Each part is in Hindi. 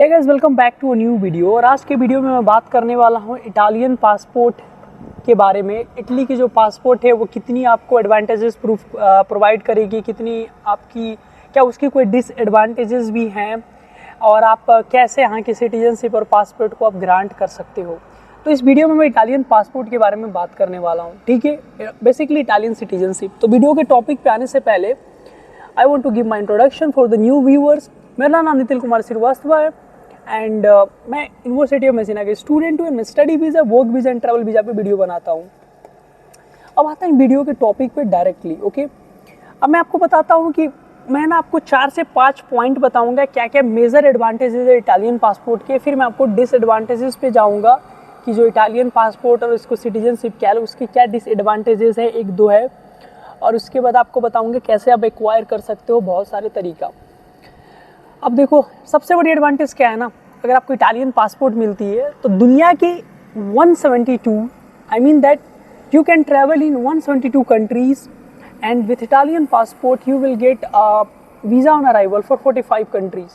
Hey guys, welcome back to a new video. और आज के वीडियो में मैं बात करने वाला हूँ इटालियन पासपोर्ट के बारे में। इटली की जो पासपोर्ट है वो कितनी आपको एडवांटेजेस प्रोवाइड करेगी, कितनी आपकी क्या उसकी कोई डिसएडवांटेजेस भी हैं, और आप कैसे यहाँ की सिटीजनशिप और पासपोर्ट को आप ग्रांट कर सकते हो। तो इस वीडियो में मैं इटालियन पासपोर्ट के बारे में बात करने वाला हूँ, ठीक है। Basically Italian citizenship. तो वीडियो के टॉपिक पे आने से पहले I want to give my introduction for the new viewers. मेरा नाम नितिन कुमार श्रीवास्तव है एंड मैं यूनिवर्सिटी ऑफ मेसिना के स्टूडेंट हूँ। मैं study visa, work visa and travel visa पे वीडियो बनाता हूँ। अब आता है वीडियो के टॉपिक पे डायरेक्टली। ओके, अब मैं आपको बताता हूँ कि मैं ना आपको 4 से 5 पॉइंट बताऊँगा क्या क्या मेजर एडवांटेजेस है इटालियन पासपोर्ट के। फिर मैं आपको डिसएडवांटेजेस पे जाऊँगा कि जो इटालियन पासपोर्ट और उसको सिटीजनशिप क्या है उसके क्या डिसएडवांटेजेस है, 1-2 है। और उसके बाद आपको बताऊँगा कैसे आप एक्वायर कर सकते हो, बहुत सारे तरीका। अब देखो, सबसे बड़ी एडवांटेज क्या है ना, अगर आपको इटालियन पासपोर्ट मिलती है तो दुनिया के 172 I mean that you can travel in 172 countries and with Italian passport you will get visa on arrival for 45 countries.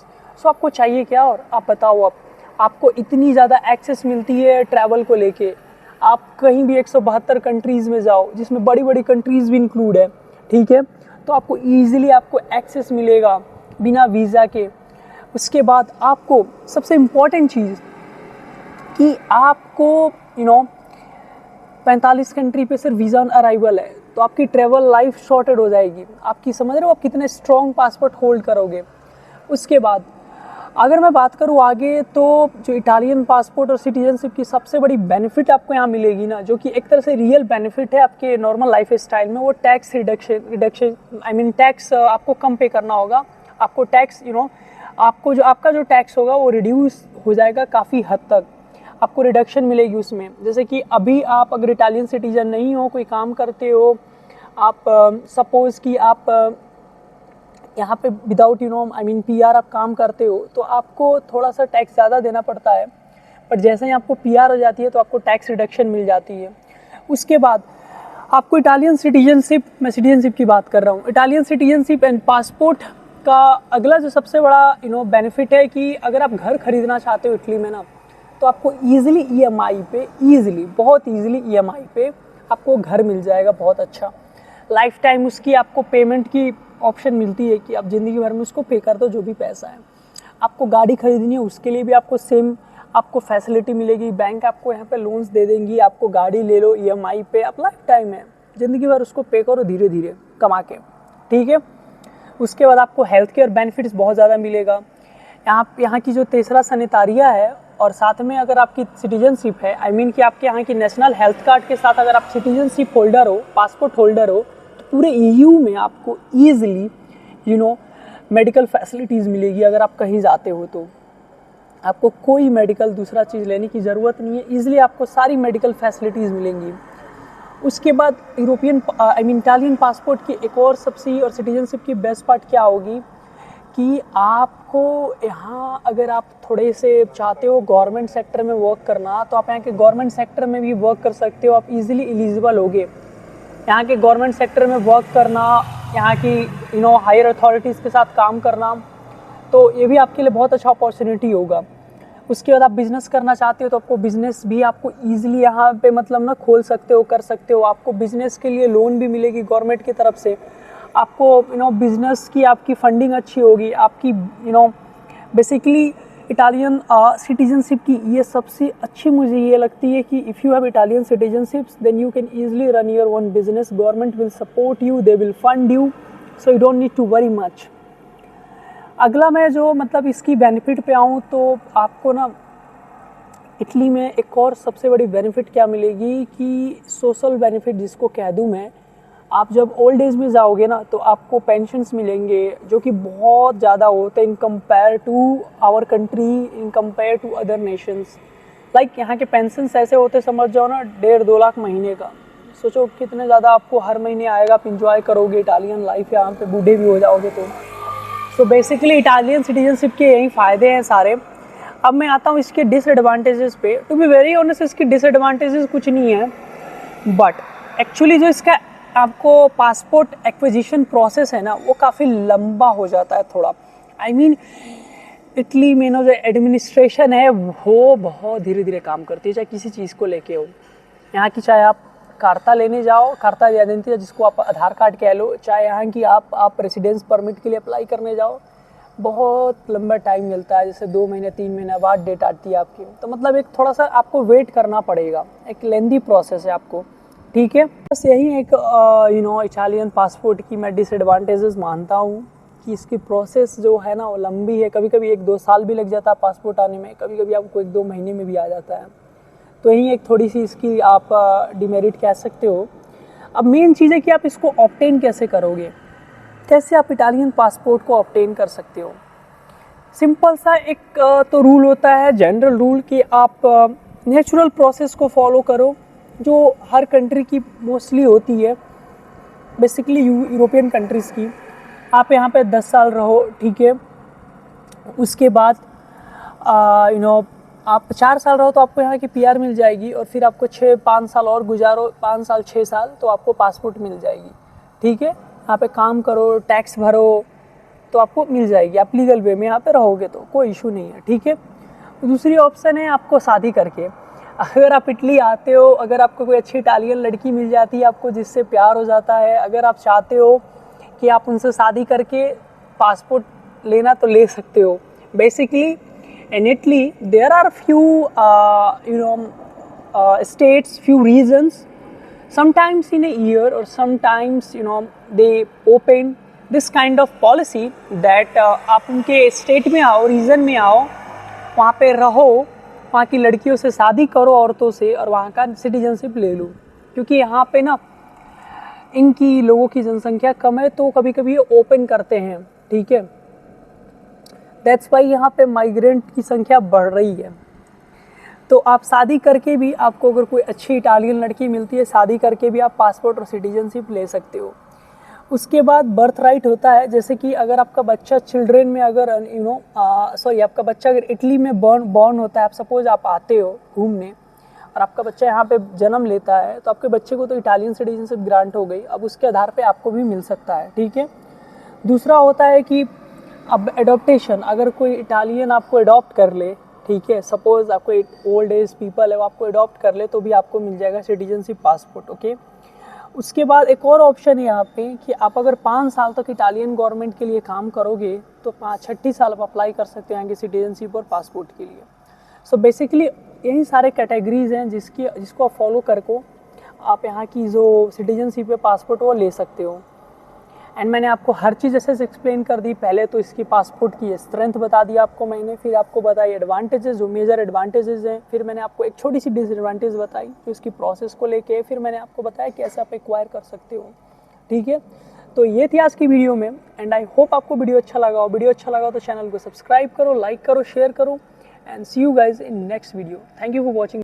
So आपको चाहिए क्या, और आप बताओ। आपको इतनी ज़्यादा एक्सेस मिलती है ट्रैवल को लेके। आप कहीं भी 172 कंट्रीज़ में जाओ, जिसमें बड़ी बड़ी कंट्रीज़ भी इंक्लूड है, ठीक है। तो आपको ईजिली आपको एक्सेस मिलेगा बिना वीज़ा के। उसके बाद आपको सबसे इम्पॉर्टेंट चीज़ कि आपको 45 कंट्री पे सिर्फ वीज़ा ऑन अराइवल है, तो आपकी ट्रैवल लाइफ शॉर्टेड हो जाएगी। आपकी समझ रहे हो आप कितने स्ट्रॉन्ग पासपोर्ट होल्ड करोगे। उसके बाद अगर मैं बात करूँ आगे, तो जो इटालियन पासपोर्ट और सिटीजनशिप की सबसे बड़ी बेनिफिट आपको यहाँ मिलेगी ना, जो कि एक तरह से रियल बेनिफिट है आपके नॉर्मल लाइफ स्टाइल में, वो tax reduction I mean tax आपको कम पे करना होगा। आपको टैक्स आपको जो आपका जो टैक्स होगा वो रिड्यूस हो जाएगा काफ़ी हद तक। आपको रिडक्शन मिलेगी उसमें। जैसे कि अभी आप अगर इटालियन सिटीजन नहीं हो, कोई काम करते हो, आप सपोज़ कि आप यहाँ पे विदाउट आई मीन PR आप काम करते हो, तो आपको थोड़ा सा टैक्स ज़्यादा देना पड़ता है। बट जैसे ही आपको PR हो जाती है तो आपको टैक्स रिडक्शन मिल जाती है। उसके बाद आपको इटालियन सिटीजनशिप, मैं सिटीजनशिप की बात कर रहा हूँ, इटालियन सिटीजनशिप एंड पासपोर्ट का अगला जो सबसे बड़ा बेनिफिट है कि अगर आप घर खरीदना चाहते हो इटली में ना, तो आपको ईजिली EMI पे, बहुत ईजिली EMI पे आपको घर मिल जाएगा। बहुत अच्छा लाइफ टाइम उसकी आपको पेमेंट की ऑप्शन मिलती है कि आप ज़िंदगी भर में उसको पे कर दो जो भी पैसा है। आपको गाड़ी खरीदनी है उसके लिए भी आपको सेम आपको फैसिलिटी मिलेगी। बैंक आपको यहाँ पे लोन्स दे देंगी, आपको गाड़ी ले लो EMI पे, आप लाइफ टाइम है, ज़िंदगी भर उसको पे करो धीरे धीरे कमा के, ठीक है। उसके बाद आपको हेल्थ केयर बेनिफिट्स बहुत ज़्यादा मिलेगा। यहाँ की जो तीसरा सैनिटारिया है, और साथ में अगर आपकी सिटीजनशिप है, आई मीन कि आपके यहाँ की नेशनल हेल्थ कार्ड के साथ अगर आप सिटीजनशिप होल्डर हो, पासपोर्ट होल्डर हो, तो पूरे EU में आपको ईजिली मेडिकल फैसिलिटीज़ मिलेगी। अगर आप कहीं जाते हो तो आपको कोई मेडिकल दूसरा चीज़ लेने की ज़रूरत नहीं है, ईजिली आपको सारी मेडिकल फैसिलिटीज़ मिलेंगी। उसके बाद European I mean Italian passport की एक और सबसे और सिटीजनशिप की बेस्ट पार्ट क्या होगी कि आपको यहाँ अगर आप थोड़े से चाहते हो गवर्नमेंट सेक्टर में वर्क करना, तो आप यहाँ के गवर्नमेंट सेक्टर में भी वर्क कर सकते हो। आप इजीली एलिजिबल होगे यहाँ के गवर्नमेंट सेक्टर में वर्क करना, यहाँ की हायर अथॉरिटीज़ के साथ काम करना, तो ये भी आपके लिए बहुत अच्छा अपॉर्चुनिटी होगा। उसके बाद आप बिज़नेस करना चाहते हो तो आपको बिज़नेस भी आपको ईजिली यहाँ पे ना खोल सकते हो, कर सकते हो। आपको बिज़नेस के लिए लोन भी मिलेगी गवर्नमेंट की तरफ से। आपको बिज़नेस की आपकी फंडिंग अच्छी होगी आपकी। बेसिकली इटालियन सिटीजनशिप की ये सबसे अच्छी मुझे ये लगती है कि if you have Italian citizenship then you can easily run your own business. Government will support you, they will fund you, so you don't need to worry much. अगला मैं जो इसकी बेनिफिट पे आऊँ, तो आपको ना इटली में एक और सबसे बड़ी बेनिफिट क्या मिलेगी कि सोशल बेनिफिट जिसको कह दूँ मैं, आप जब ओल्ड एज में जाओगे ना तो आपको पेंशन्स मिलेंगे जो कि बहुत ज़्यादा होते हैं in compare to our country, in compare to other nations. Like यहाँ के पेंशन्स ऐसे होते, समझ जाओ ना, 1.5-2 लाख महीने का। सोचो कितने ज़्यादा आपको हर महीने आएगा, आप इंजॉय करोगे इटालियन लाइफ, यहाँ पे बूढ़े भी हो जाओगे तो। सो बेसिकली इटालियन सिटीजनशिप के यही फ़ायदे हैं सारे। अब मैं आता हूँ इसके डिसएडवांटेजेस पे। टू बी वेरी ऑनेस्ट, इसकी डिसएडवांटेजेस कुछ नहीं है, बट एक्चुअली जो इसका आपको पासपोर्ट एक्विजिशन प्रोसेस है ना, वो काफ़ी लंबा हो जाता है थोड़ा। आई मीन इटली में ना जो एडमिनिस्ट्रेशन है वो बहुत धीरे धीरे काम करती है, चाहे किसी चीज़ को लेके हो। यहाँ की चाहे आप कार्ता लेने जाओ, कार्ता आइडेंटिटी जिसको आप आधार कार्ड कह लो, चाहे यहाँ की आप रेसिडेंस परमिट के लिए अप्लाई करने जाओ, बहुत लंबा टाइम मिलता है, जैसे 2 महीने 3 महीने बाद डेट आती है आपकी। तो मतलब एक थोड़ा सा आपको वेट करना पड़ेगा, एक लेंदी प्रोसेस है आपको, ठीक है। बस यही एक इटालियन पासपोर्ट की मैं डिसएडवांटेजेस मानता हूँ कि इसकी प्रोसेस जो है ना वो लंबी है, कभी कभी 1-2 साल भी लग जाता है पासपोर्ट आने में, कभी कभी आपको 1-2 महीने में भी आ जाता है। तो यही एक थोड़ी सी इसकी आप डिमेरिट कह सकते हो। अब मेन चीज़ है कि आप इसको ऑब्टेन कैसे करोगे, कैसे आप इटालियन पासपोर्ट को ऑब्टेन कर सकते हो। सिंपल सा एक तो रूल होता है, जनरल रूल, कि आप नेचुरल प्रोसेस को फॉलो करो जो हर कंट्री की मोस्टली होती है, बेसिकली यूरोपियन कंट्रीज़ की। आप यहाँ पे 10 साल रहो, ठीक है। उसके बाद आप 4 साल रहो तो आपको यहाँ की PR मिल जाएगी, और फिर आपको 5 साल और गुजारो, 5 साल 6 साल, तो आपको पासपोर्ट मिल जाएगी, ठीक है। यहाँ पे काम करो, टैक्स भरो, तो आपको मिल जाएगी। आप लीगल वे में यहाँ पे रहोगे तो कोई इशू नहीं है, ठीक है। दूसरी ऑप्शन है आपको शादी करके। अगर आप इटली आते हो, अगर आपको कोई अच्छी इटालियन लड़की मिल जाती है आपको, जिससे प्यार हो जाता है, अगर आप चाहते हो कि आप उनसे शादी करके पासपोर्ट लेना तो ले सकते हो। Basically in Italy there are few states, few regions, sometimes in a year or sometimes they open this kind of policy that आप उनके स्टेट में आओ, रीजन में आओ, वहाँ पे रहो, वहाँ की लड़कियों से शादी करो, औरतों से, और वहाँ का सिटीजनशिप ले लो। क्योंकि यहाँ पे ना इनकी लोगों की जनसंख्या कम है, तो कभी कभी ये ओपन करते हैं, ठीक है। दैट्स वाई यहाँ पे माइग्रेंट की संख्या बढ़ रही है। तो आप शादी करके भी, आपको अगर कोई अच्छी इटालियन लड़की मिलती है, शादी करके भी आप पासपोर्ट और सिटीजनशिप ले सकते हो। उसके बाद बर्थ राइट होता है, जैसे कि अगर आपका बच्चा चिल्ड्रेन में अगर आपका बच्चा अगर इटली में बॉर्न होता है, आप सपोज आप आते हो घूमने और आपका बच्चा यहाँ पे जन्म लेता है, तो आपके बच्चे को तो इटालियन सिटीजनशिप ग्रांट हो गई, अब उसके आधार पे आपको भी मिल सकता है, ठीक है। दूसरा होता है कि अब एडॉप्टेशन, अगर कोई इटालियन आपको अडॉप्ट कर ले, ठीक है, सपोज आपको ओल्ड एज पीपल है वो आपको अडॉप्ट कर ले, तो भी आपको मिल जाएगा सिटीजनशिप पासपोर्ट, ओके। उसके बाद एक और ऑप्शन है यहाँ पे कि आप अगर 5 साल तक इटालियन गवर्नमेंट के लिए काम करोगे तो 6 साल आप अप्लाई कर सकते हैं यहाँ की सिटीजनशिप और पासपोर्ट के लिए। सो बेसिकली यही सारे कैटेगरीज हैं जिसको आप फॉलो करके आप यहाँ की जो सिटीजनशिप है, पासपोर्ट, वो ले सकते हो। एंड मैंने आपको हर चीज़ ऐसे एक्सप्लेन कर दी। पहले तो इसकी पासपोर्ट की स्ट्रेंथ बता दिया आपको मैंने, फिर आपको बताई एडवांटेजेस, जो मेजर एडवांटेजेस हैं, फिर मैंने आपको एक छोटी सी डिसएडवांटेज बताई जो इसकी प्रोसेस को लेके, फिर मैंने आपको बताया कैसे आप एक्वायर कर सकते हो, ठीक है। तो ये थी आज की वीडियो में, एंड आई होप आपको वीडियो अच्छा लगा हो। वीडियो अच्छा लगा तो चैनल को सब्सक्राइब करो, लाइक करो, शेयर करो, and see you guys in next video. Thank you for watching.